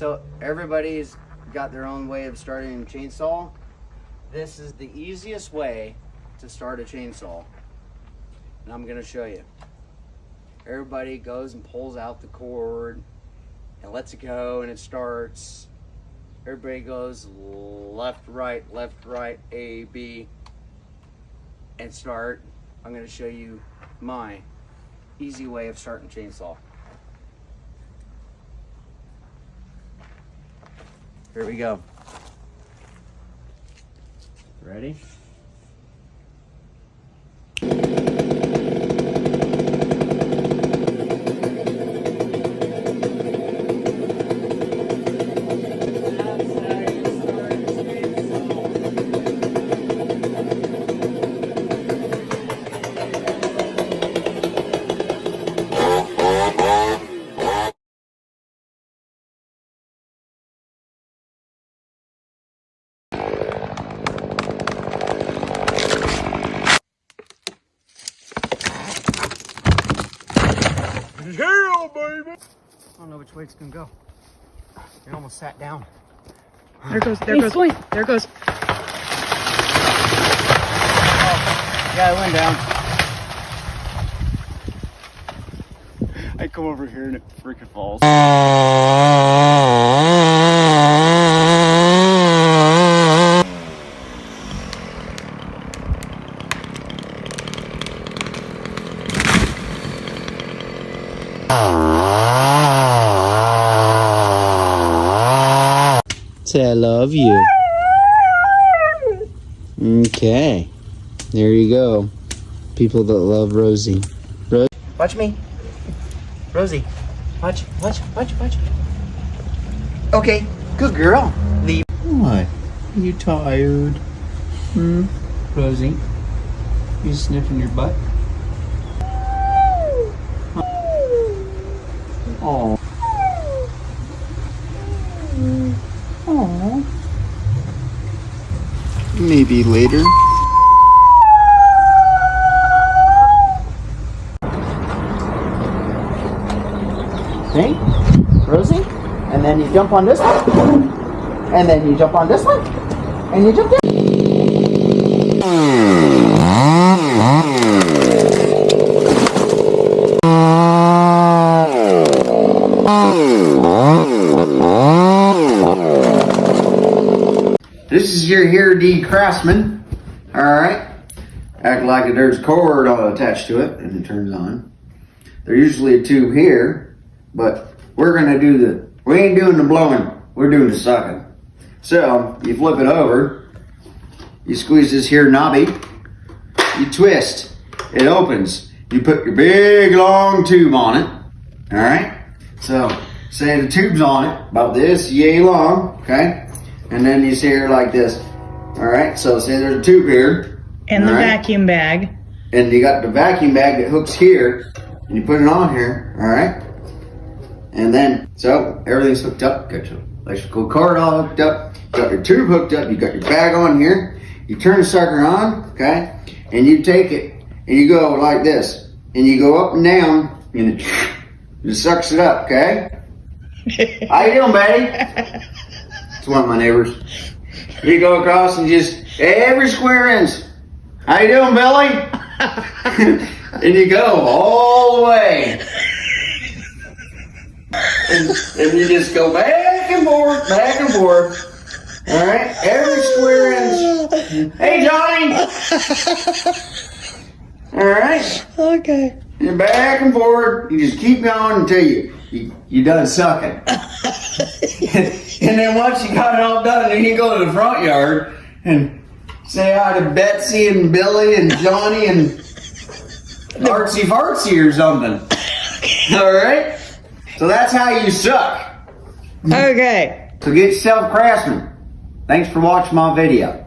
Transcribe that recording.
So everybody's got their own way of starting a chainsaw. This is the easiest way to start a chainsaw, and I'm gonna show you. Everybody goes and pulls out the cord and lets it go, and it starts. Everybody goes left, right, A, B, and start. I'm gonna show you my easy way of starting a chainsaw. Here we go. Ready? Yeah, baby! I don't know which way it's gonna go. It almost sat down. There goes, there goes, there goes. Oh, yeah, it went down. I come over here and it freaking falls. Say I love you. Okay, there you go. People that love Rosie. Watch me. Rosie, watch. Okay, good girl. Leave. What? Are you tired? Rosie, you sniffing your butt? Oh. Oh. Maybe later. Okay, Rosie, and then you jump on this one, and then you jump on this one, and you jump there. This is your Here-D Craftsman, alright? Act like there's a cord attached to it and it turns on. There's usually a tube here, but we're gonna do we ain't doing the blowing, we're doing the sucking. So, you flip it over, you squeeze this here knobby, you twist, it opens. You put your big long tube on it, alright? So, say the tube's on it, about this yay long, okay? And then you see her like this. All right, so say there's a tube here. And the vacuum bag. And you got the vacuum bag that hooks here, and you put it on here, all right? And then, so everything's hooked up. Got your electrical cord all hooked up. Got your tube hooked up. You got your bag on here. You turn the sucker on, okay? And you take it, and you go like this. And you go up and down, and it sucks it up, okay? How you doing, buddy? It's one of my neighbors. You go across and just every square inch. How you doing, Billy? And you go all the way. And you just go back and forth. All right, every square inch. Hey, Johnny. All right. Okay. And back and forth. You just keep going until you done sucking. And then once you got it all done, then you go to the front yard and say hi to Betsy and Billy and Johnny and Artsy Fartsy or something. All right? So that's how you suck. Okay. So get yourself craftsman. Thanks for watching my video.